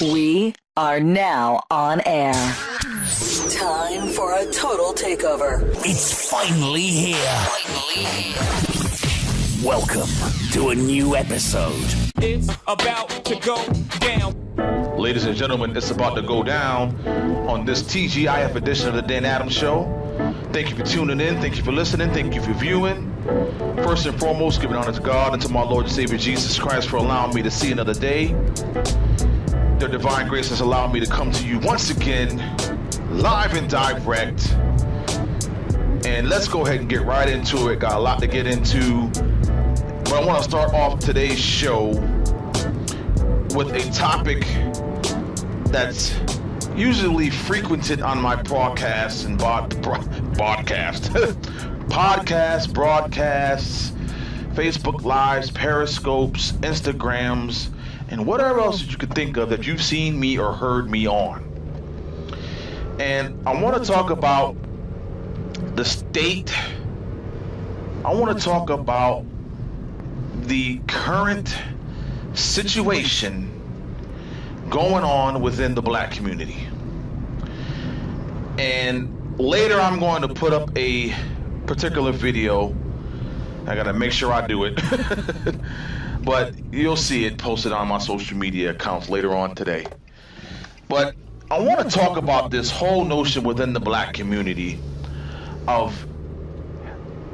We are now on air. Time for a total takeover. It's finally here. Welcome to a new episode. It's about to go down. Ladies and gentlemen, it's about to go down on this TGIF edition of the Dan Adams Show. Thank you for tuning in. Thank you for listening. Thank you for viewing. First and foremost, giving honor to God and to my Lord and Savior Jesus Christ for allowing me to see another day. Their divine grace has allowed me to come to you once again, live and direct. And let's go ahead and get right into it. Got a lot to get into. But I want to start off today's show with a topic that's usually frequented on my broadcasts and podcasts, broadcasts, Facebook Lives, Periscopes, Instagrams, and whatever else that you could think of that you've seen me or heard me on. And I want to talk about the state. I want to talk about the current situation going on within the black community. And later I'm going to put up a particular video. I gotta make sure I do it. But you'll see it posted on my social media accounts later on today. But I want to talk about this whole notion within the black community of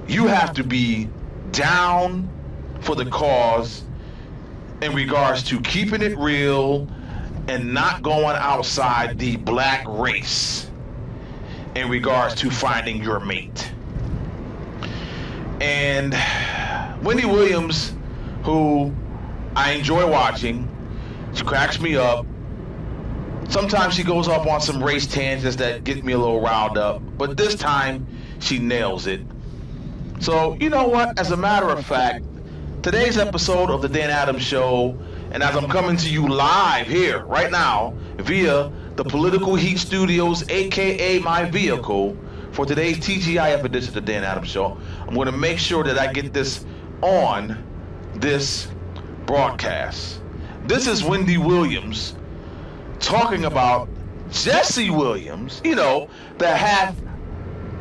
you have to be down for the cause in regards to keeping it real and not going outside the black race in regards to finding your mate. And Wendy Williams, who I enjoy watching, she cracks me up. Sometimes she goes off on some race tangents that get me a little riled up, but this time she nails it. So, you know what? As a matter of fact, today's episode of the Dan Adams Show, and as I'm coming to you live here right now via the Political Heat Studios, aka my vehicle, for today's TGIF edition of the Dan Adams Show, I'm going to make sure that I get this on this broadcast. This is Wendy Williams talking about Jesse Williams, you know, the half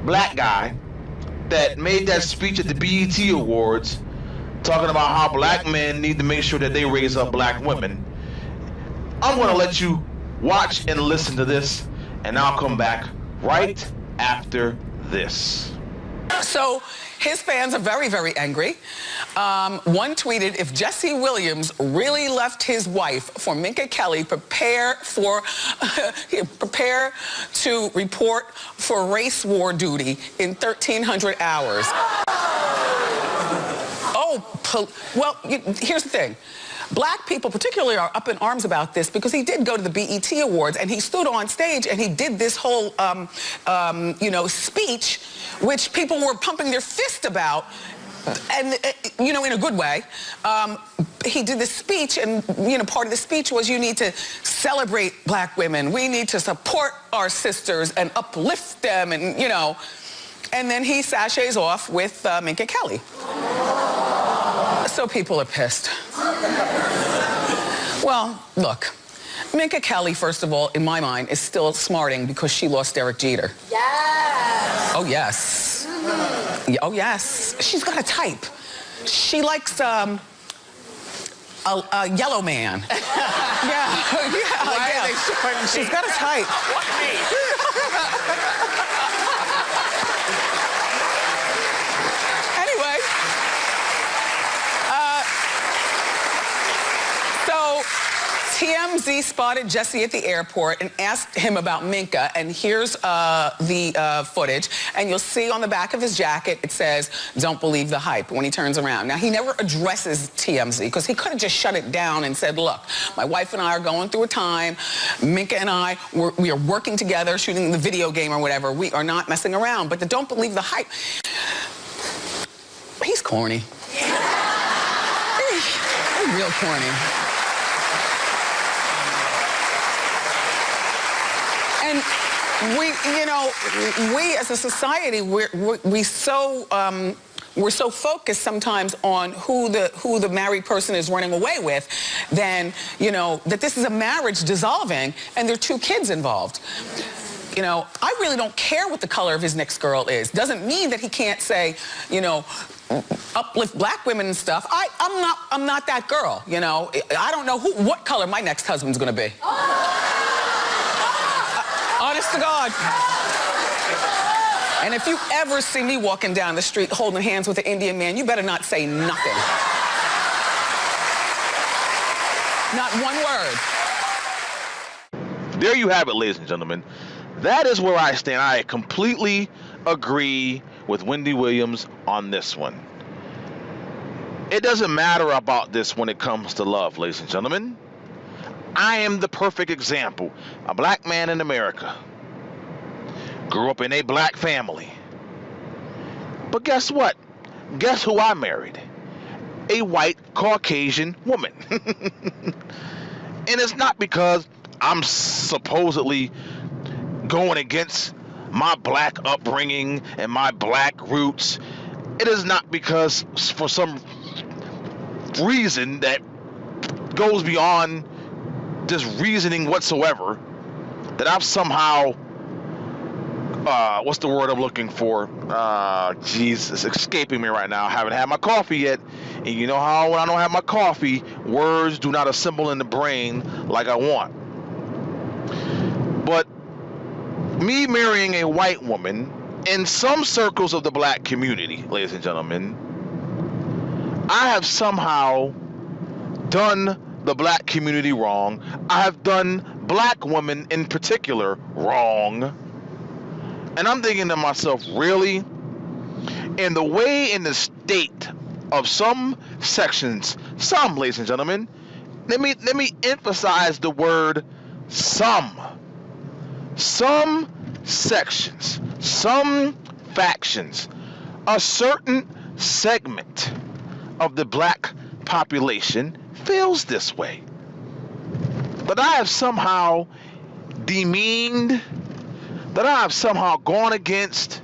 black guy that made that speech at the BET Awards talking about how black men need to make sure that they raise up black women. I'm going to let you watch and listen to this, and I'll come back right after this. So his fans are very, very angry. One tweeted, if Jesse Williams really left his wife for Minka Kelly, prepare to report for race war duty in 1,300 hours. Well, here's the thing. Black people particularly are up in arms about this because he did go to the BET Awards and he stood on stage and he did this whole, speech, which people were pumping their fist about, and, in a good way. He did this speech, and, part of the speech was you need to celebrate black women. We need to support our sisters and uplift them, and, and then he sachets off with Minka Kelly. So people are pissed. Well, look, Minka Kelly, first of all, in my mind, is still smarting because she lost Derek Jeter. Yes. Oh, yes. Mm-hmm. Oh, yes. She's got a type. She likes a yellow man. Yeah. Why are they showing me? She's got a type. What me? Anyway. So TMZ spotted Jesse at the airport and asked him about Minka, and here's the footage, and you'll see on the back of his jacket it says, "Don't believe the hype," when he turns around. Now, he never addresses TMZ because he could have just shut it down and said, look, my wife and I are going through a time. Minka and I, we are working together, shooting the video game or whatever. We are not messing around. But the "don't believe the hype," he's corny. He's real corny. And we as a society, we so we're so focused sometimes on who the married person is running away with, then, you know, that this is a marriage dissolving and there are 2 kids involved. You know, I really don't care what the color of his next girl is. Doesn't mean that he can't say, you know, uplift black women and stuff. I'm not that girl, you know. I don't know what color my next husband's gonna be. Honest to God. And if you ever see me walking down the street holding hands with an Indian man, you better not say nothing. Not one word. There you have it, ladies and gentlemen. That is where I stand. I completely agree with Wendy Williams on this one. It doesn't matter about this when it comes to love, ladies and gentlemen. I am the perfect example. A black man in America. Grew up in a black family. But guess what? Guess who I married? A white Caucasian woman. And it's not because I'm supposedly going against my black upbringing and my black roots. It is not because for some reason that goes beyond just reasoning whatsoever that I've somehow what's the word I'm looking for? Jeez, it's escaping me right now. I haven't had my coffee yet. And you know how when I don't have my coffee, words do not assemble in the brain like I want. But me marrying a white woman in some circles of the black community, ladies and gentlemen, I have somehow done the black community wrong. I have done black women in particular wrong. And I'm thinking to myself, really? And the way in the state of some sections, some, ladies and gentlemen, let me emphasize the word some sections, some factions, a certain segment of the black population feels this way. That I have somehow demeaned, that I have somehow gone against,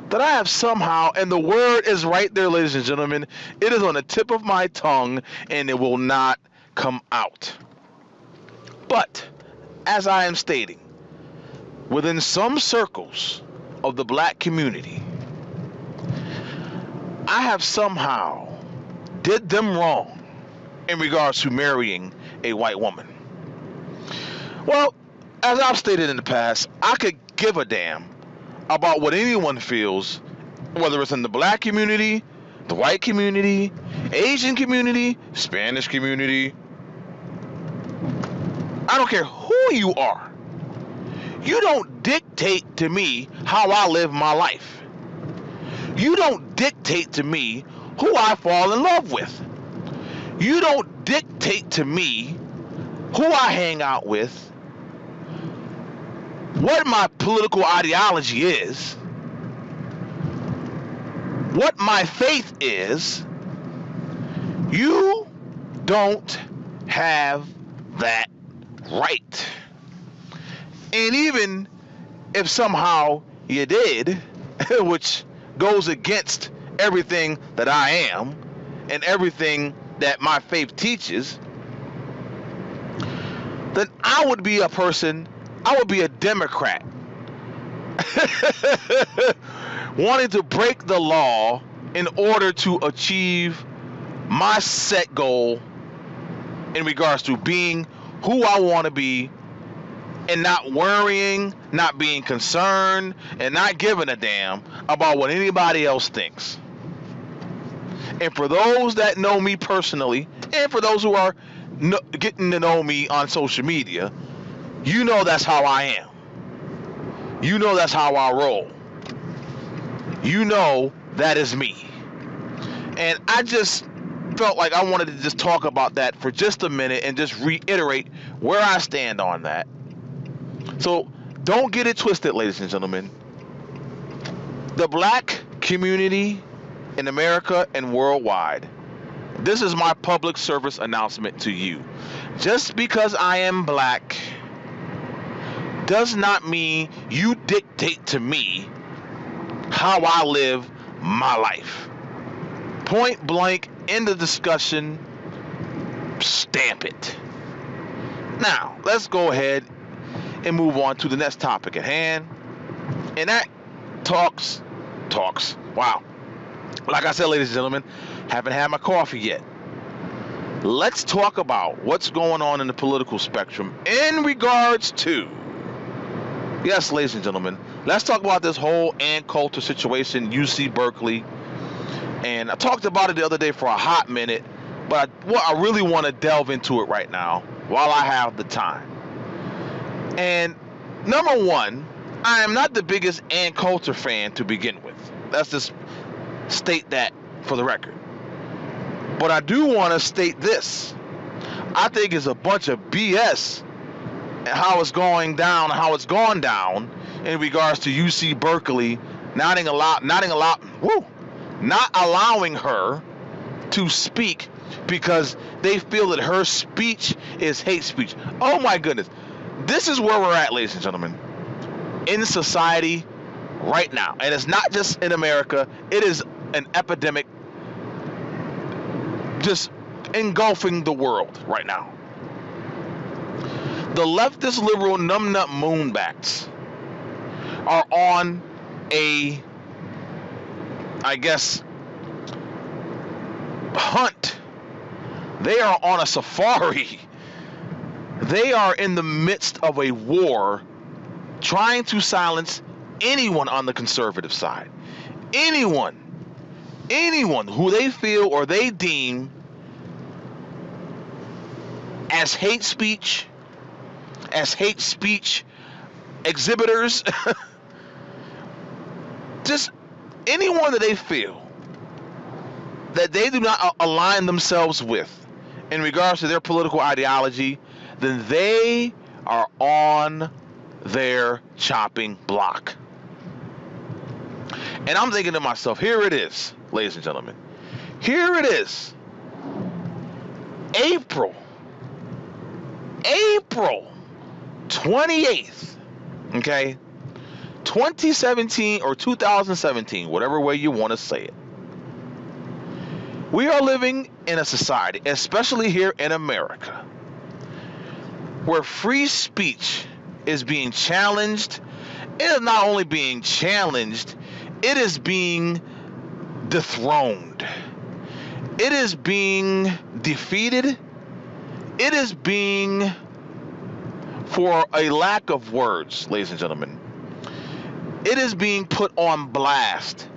that I have somehow, and the word is right there, ladies and gentlemen, it is on the tip of my tongue and it will not come out. But, as I am stating, within some circles of the black community, I have somehow did them wrong in regards to marrying a white woman. Well, as I've stated in the past, I could give a damn about what anyone feels, whether it's in the black community, the white community, Asian community, Spanish community. I don't care who you are. You don't dictate to me how I live my life. You don't dictate to me who I fall in love with. You don't dictate to me who I hang out with, what my political ideology is, what my faith is. You don't have that right. And even if somehow you did, which goes against everything that I am and everything that my faith teaches, then I would be a person, I would be a Democrat wanting to break the law in order to achieve my set goal in regards to being who I want to be and not worrying, not being concerned, and not giving a damn about what anybody else thinks. And for those that know me personally, and for those who are getting to know me on social media, you know that's how I am. You know that's how I roll. You know that is me. And I just felt like I wanted to just talk about that for just a minute and just reiterate where I stand on that. So don't get it twisted, ladies and gentlemen. The black community in America and worldwide, this is my public service announcement to you. Just because I am black does not mean you dictate to me how I live my life. Point blank, end of discussion, stamp it. Now, let's go ahead and move on to the next topic at hand. And that talks. Wow. Like I said, ladies and gentlemen, haven't had my coffee yet. Let's talk about what's going on in the political spectrum in regards to, yes, ladies and gentlemen, let's talk about this whole Ann Coulter situation, UC Berkeley. And I talked about it the other day for a hot minute, but I really want to delve into it right now while I have the time. And number one, I am not the biggest Ann Coulter fan to begin with. Let's just state that for the record. But I do want to state this. I think it's a bunch of BS and how it's going down, how it's gone down in regards to UC Berkeley not allowing her to speak because they feel that her speech is hate speech. Oh my goodness. This is where we're at, ladies and gentlemen, in society right now. And it's not just in America. It is an epidemic just engulfing the world right now. The leftist liberal numbnut moonbacks are on a, I guess, hunt. They are on a safari. They are in the midst of a war trying to silence anyone on the conservative side. Anyone who they feel or they deem as hate speech exhibitors, just anyone that they feel that they do not align themselves with in regards to their political ideology, then they are on their chopping block. And I'm thinking to myself, here it is, ladies and gentlemen. Here it is. April 28th, okay? 2017 or 2017, whatever way you want to say it. We are living in a society, especially here in America, where free speech is being challenged. It is not only being challenged, it is being dethroned. It is being defeated. It is being, for a lack of words, ladies and gentlemen, it is being put on blast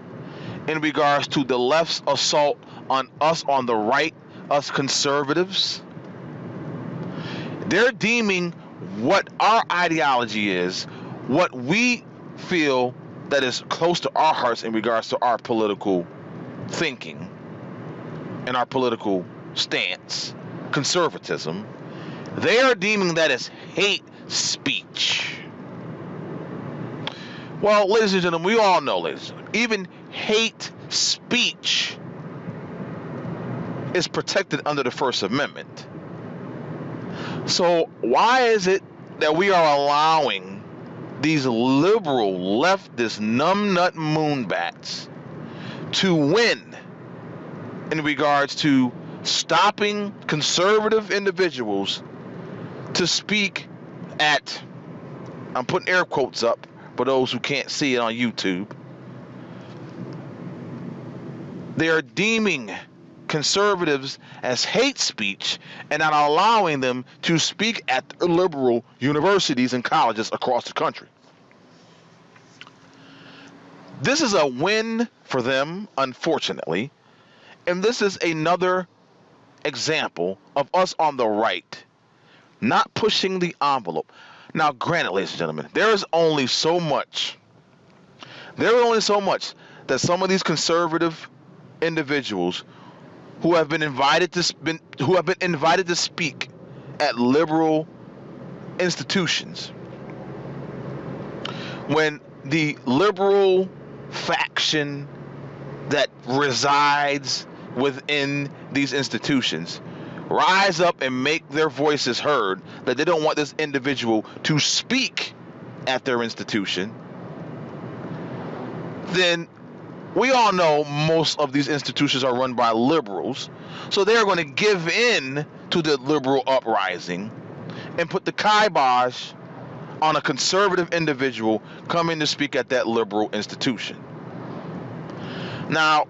in regards to the left's assault on us on the right, us conservatives. They're deeming what our ideology is, what we feel that is close to our hearts in regards to our political thinking and our political stance, conservatism. They are deeming that as hate speech. Well, ladies and gentlemen, we all know, ladies and gentlemen, even hate speech is protected under the First Amendment. So why is it that we are allowing these liberal, leftist, numbnut moonbats to win in regards to stopping conservative individuals to speak at, I'm putting air quotes up for those who can't see it on YouTube, they are deeming conservatives as hate speech and not allowing them to speak at liberal universities and colleges across the country. This is a win for them, unfortunately, and this is another example of us on the right not pushing the envelope. Now, granted, ladies and gentlemen, there is only so much that some of these conservative individuals who have been invited to speak at liberal institutions, when the liberal faction that resides within these institutions rise up and make their voices heard that they don't want this individual to speak at their institution, then we all know most of these institutions are run by liberals, so they're going to give in to the liberal uprising and put the kibosh on a conservative individual coming to speak at that liberal institution. Now,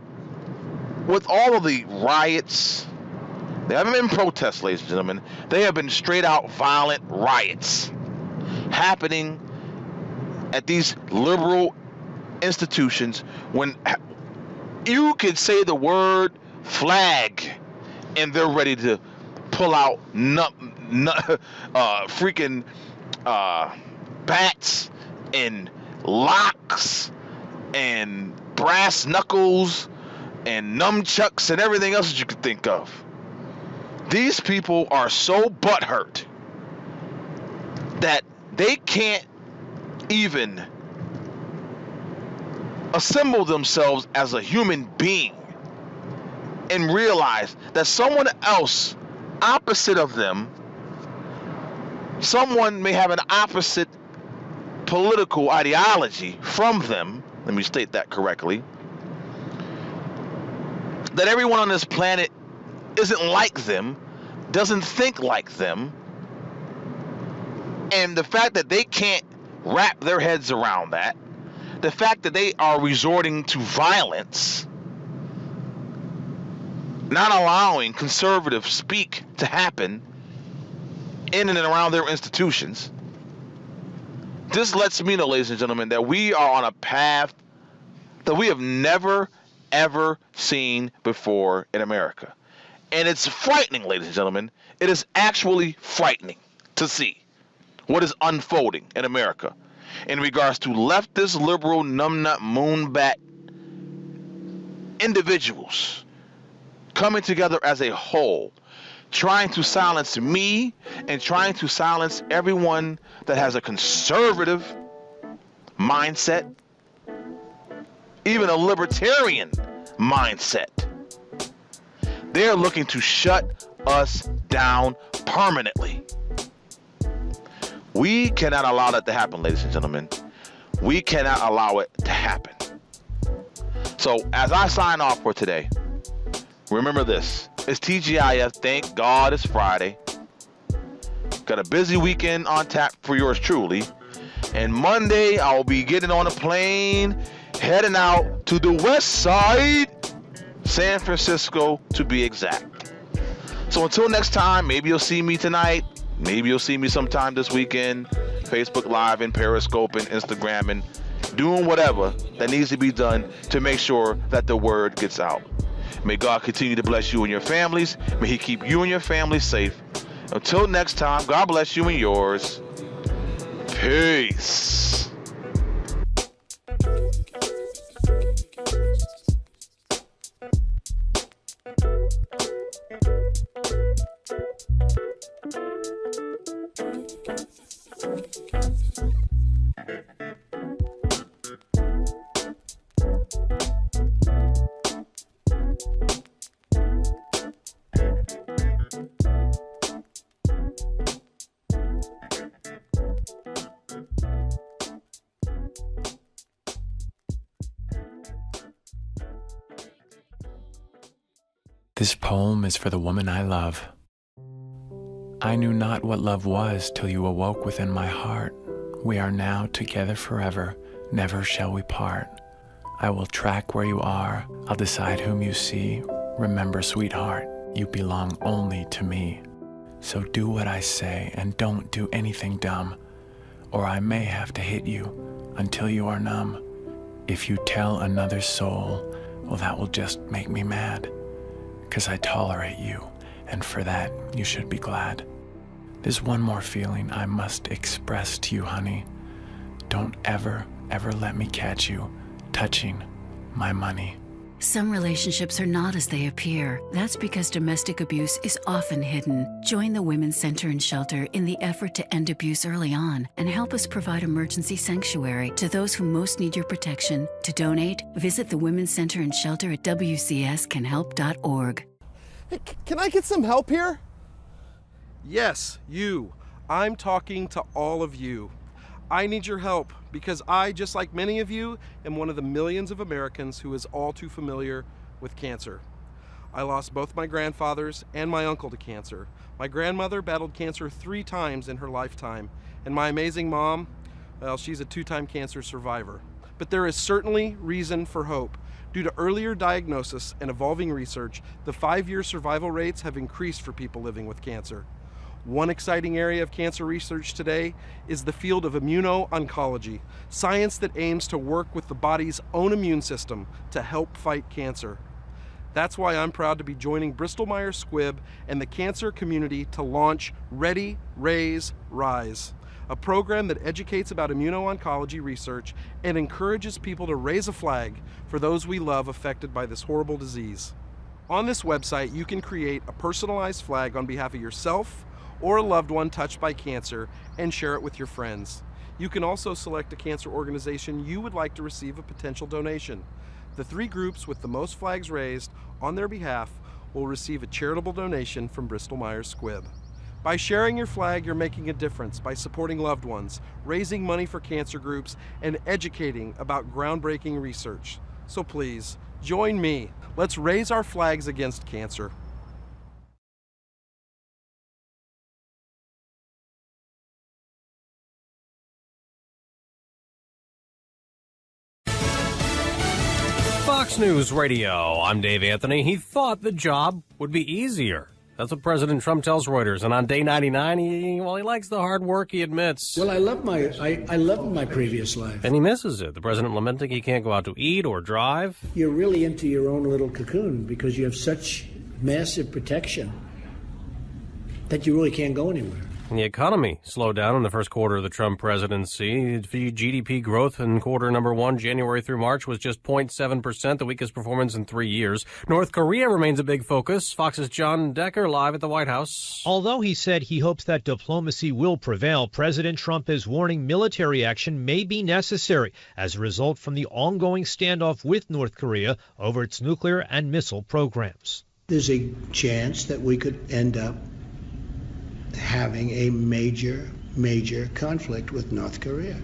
with all of the riots, they haven't been protests, ladies and gentlemen. They have been straight out violent riots happening at these liberal institutions when you can say the word flag and they're ready to pull out freaking bats and locks and brass knuckles and nunchucks and everything else that you could think of. These people are so butthurt that they can't even assemble themselves as a human being and realize that someone else opposite of them, someone may have an opposite political ideology from them, let me state that correctly, that everyone on this planet isn't like them, doesn't think like them, and the fact that they can't wrap their heads around that, the fact that they are resorting to violence, not allowing conservative speak to happen in and around their institutions, this lets me know, ladies and gentlemen, that we are on a path that we have never, ever seen before in America. And it's frightening, ladies and gentlemen. It is actually frightening to see what is unfolding in America in regards to leftist, liberal, numbnut, moonbat individuals coming together as a whole, trying to silence me and trying to silence everyone that has a conservative mindset, even a libertarian mindset. They're looking to shut us down permanently. We cannot allow that to happen, ladies and gentlemen. We cannot allow it to happen. So as I sign off for today, remember this. It's TGIF. Thank God it's Friday. Got a busy weekend on tap for yours truly. And Monday, I'll be getting on a plane, heading out to the west side, San Francisco to be exact. So until next time, maybe you'll see me tonight. Maybe you'll see me sometime this weekend. Facebook Live and Periscope and Instagram and doing whatever that needs to be done to make sure that the word gets out. May God continue to bless you and your families. May He keep you and your families safe. Until next time, God bless you and yours. Peace. This poem is for the woman I love. I knew not what love was till you awoke within my heart. We are now together forever, never shall we part. I will track where you are, I'll decide whom you see. Remember, sweetheart, you belong only to me. So do what I say and don't do anything dumb, or I may have to hit you until you are numb. If you tell another soul, well, that will just make me mad. 'Cause I tolerate you, and for that you should be glad. There's one more feeling I must express to you, honey. Don't ever, ever let me catch you touching my money. Some relationships are not as they appear. That's because domestic abuse is often hidden. Join the Women's Center and Shelter in the effort to end abuse early on and help us provide emergency sanctuary to those who most need your protection. To donate, visit the Women's Center and Shelter at wcscanhelp.org. Hey, can I get some help here? Yes, you. I'm talking to all of you. I need your help because I, just like many of you, am one of the millions of Americans who is all too familiar with cancer. I lost both my grandfathers and my uncle to cancer. My grandmother battled cancer 3 times in her lifetime, and my amazing mom, well, she's a 2-time cancer survivor. But there is certainly reason for hope. Due to earlier diagnosis and evolving research, the 5-year survival rates have increased for people living with cancer. One exciting area of cancer research today is the field of immuno-oncology, science that aims to work with the body's own immune system to help fight cancer. That's why I'm proud to be joining Bristol-Myers Squibb and the cancer community to launch Ready, Raise, Rise, a program that educates about immuno-oncology research and encourages people to raise a flag for those we love affected by this horrible disease. On this website, you can create a personalized flag on behalf of yourself or a loved one touched by cancer and share it with your friends. You can also select a cancer organization you would like to receive a potential donation. The 3 groups with the most flags raised on their behalf will receive a charitable donation from Bristol-Myers Squibb. By sharing your flag, you're making a difference by supporting loved ones, raising money for cancer groups, and educating about groundbreaking research. So please, join me. Let's raise our flags against cancer. Fox News Radio. I'm Dave Anthony. He thought the job would be easier. That's what President Trump tells Reuters. And on day 99, he likes the hard work, he admits. Well, I loved my previous life. And he misses it. The president lamenting he can't go out to eat or drive. You're really into your own little cocoon because you have such massive protection that you really can't go anywhere. And the economy slowed down in the first quarter of the Trump presidency. GDP growth in quarter number 1, January through March, was just 0.7%, the weakest performance in 3 years. North Korea remains a big focus. Fox's John Decker live at the White House. Although he said he hopes that diplomacy will prevail, President Trump is warning military action may be necessary as a result from the ongoing standoff with North Korea over its nuclear and missile programs. There's a chance that we could end up having a major conflict with North Korea.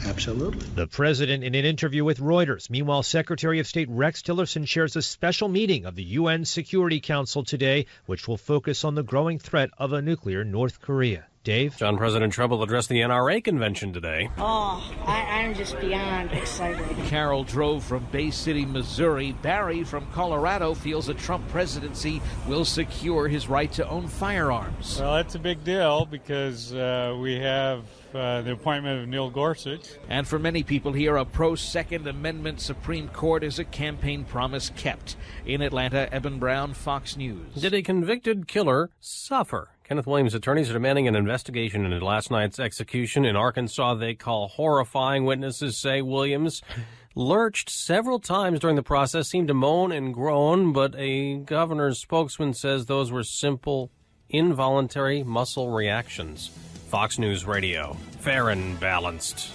Absolutely. The president in an interview with Reuters. Meanwhile, Secretary of State Rex Tillerson chairs a special meeting of the UN Security Council today, which will focus on the growing threat of a nuclear North Korea. Dave? John, President Trump will address the NRA convention today. Oh, I'm just beyond excited. Carol drove from Bay City, Missouri. Barry from Colorado feels a Trump presidency will secure his right to own firearms. Well, that's a big deal because we have the appointment of Neil Gorsuch. And for many people here, a pro-Second Amendment Supreme Court is a campaign promise kept. In Atlanta, Eben Brown, Fox News. Did a convicted killer suffer? Kenneth Williams' attorneys are demanding an investigation into last night's execution in Arkansas they call horrifying. Witnesses say Williams lurched several times during the process, seemed to moan and groan, but a governor's spokesman says those were simple, involuntary muscle reactions. Fox News Radio. Fair and balanced.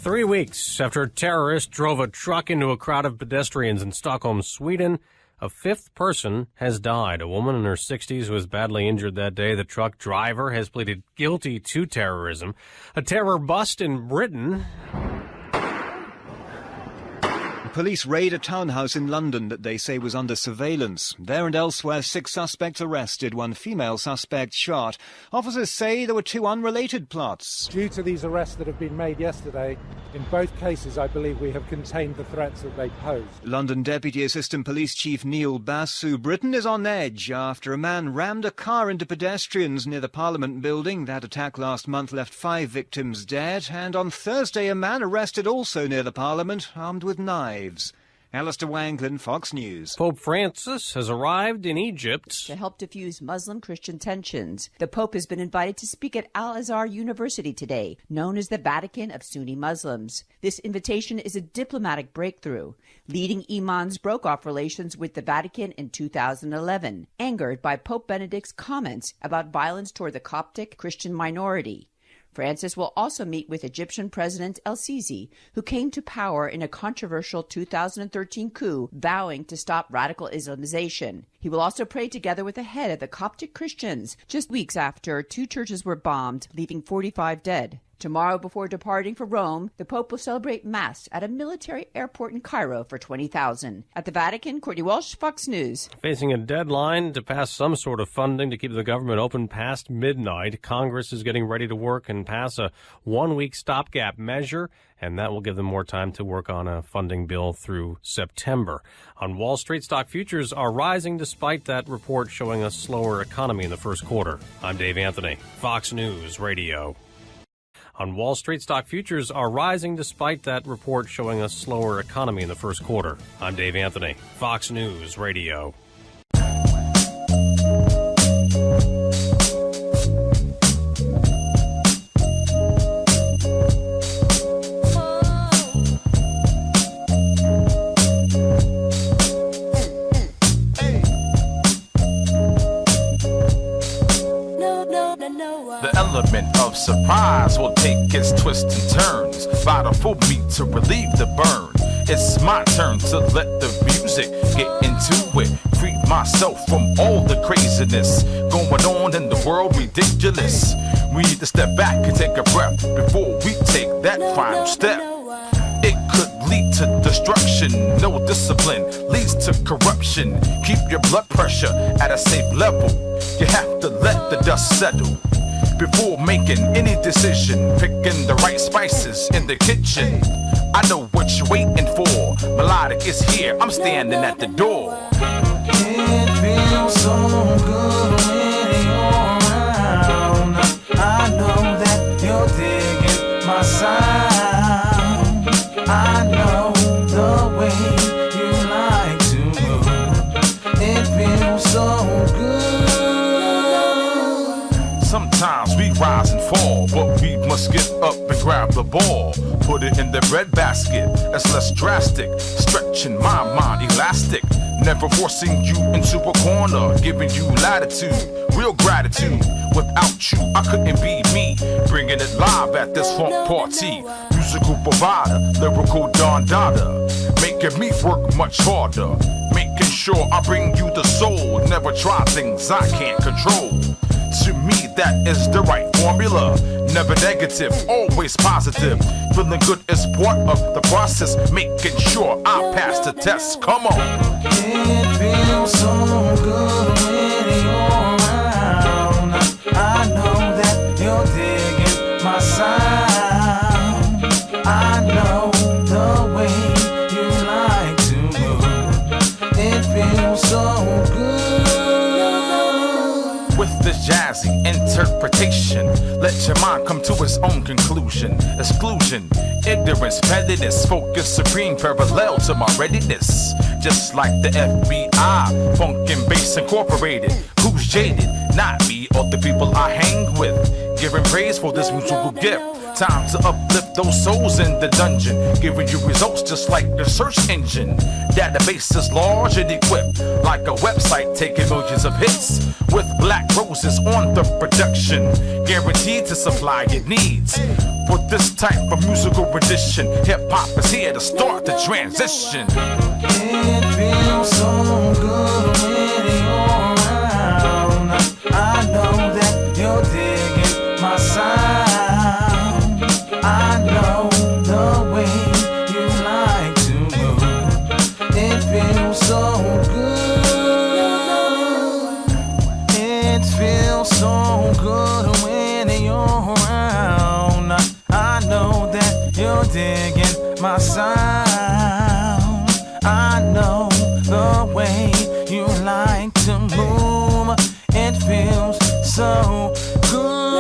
3 weeks after a terrorist drove a truck into a crowd of pedestrians in Stockholm, Sweden, a 5th person has died. A woman in her 60s was badly injured that day. The truck driver has pleaded guilty to terrorism. A terror bust in Britain. Police raid a townhouse in London that they say was under surveillance. There and elsewhere, 6 suspects arrested, 1 female suspect shot. Officers say there were 2 unrelated plots. Due to these arrests that have been made yesterday, in both cases, I believe we have contained the threats that they posed. London Deputy Assistant Police Chief Neil Basu. Britain is on edge after a man rammed a car into pedestrians near the Parliament building. That attack last month left 5 victims dead. And on Thursday, a man arrested also near the Parliament, armed with knives. Alistair Wanglin, Fox News. Pope Francis has arrived in Egypt to help diffuse Muslim-Christian tensions. The Pope has been invited to speak at Al-Azhar University today, known as the Vatican of Sunni Muslims. This invitation is a diplomatic breakthrough. Leading imams broke off relations with the Vatican in 2011, angered by Pope Benedict's comments about violence toward the Coptic Christian minority. Francis will also meet with Egyptian President El-Sisi, who came to power in a controversial 2013 coup, vowing to stop radical Islamization. He will also pray together with the head of the Coptic Christians, just weeks after 2 churches were bombed, leaving 45 dead. Tomorrow, before departing for Rome, the Pope will celebrate Mass at a military airport in Cairo for 20,000. At the Vatican, Courtney Walsh, Fox News. Facing a deadline to pass some sort of funding to keep the government open past midnight, Congress is getting ready to work and pass a 1-week stopgap measure, and that will give them more time to work on a funding bill through September. On Wall Street, stock futures are rising despite that report showing a slower economy in the first quarter. I'm Dave Anthony, Fox News Radio. On Wall Street, stock futures are rising despite that report showing a slower economy in the first quarter. I'm Dave Anthony, Fox News Radio. The element of surprise will take its twists and turns. Vital for me to relieve the burn. It's my turn to let the music get into it. Free myself from all the craziness going on in the world, ridiculous. We need to step back and take a breath before we take that final step. It could lead to destruction. No discipline leads to corruption. Keep your blood pressure at a safe level. You have to let the dust settle before making any decision. Picking the right spices in the kitchen. I know what you're waiting for. Melodic is here. I'm standing at the door. It feels so good when you're around. I know that you're digging my sound. I know the way you like to move. It feels so good. Sometimes we rise and fall, but we must get up and grab the ball. Put it in the breadbasket, that's less drastic. Stretching my mind elastic. Never forcing you into a corner, giving you latitude, real gratitude. Without you, I couldn't be me. Bringing it live at this funk party. Musical provider, lyrical Don Dada. Making me work much harder. Making sure I bring you the soul. Never try things I can't control. To me, that is the right formula. Never negative, always positive. Feeling good is part of the process. Making sure I pass the test. Come on. It feels so good when you're around. I know that you're digging my sound. I know the way you like to move. It feels so good. With this jazzy interpretation, let your mind come to its own conclusion. Exclusion, ignorance, pettiness, focus supreme, parallel to my readiness. Just like the FBI, Funk and Bass Incorporated. Who's jaded? Not me or the people I hang with. Giving praise for this musical gift. Time to uplift those souls in the dungeon. Giving you results just like the search engine. Database is large and equipped. Like a website taking millions of hits. With black roses on the production. Guaranteed to supply your needs. For this type of musical rendition, hip-hop is here to start the transition. It feels so good when you're around. I know that you're digging my sound. I know the way you like to move. It feels so good. It feels so good when you're around. I know that you're digging my sound. I know the way you like to move. It feels so good.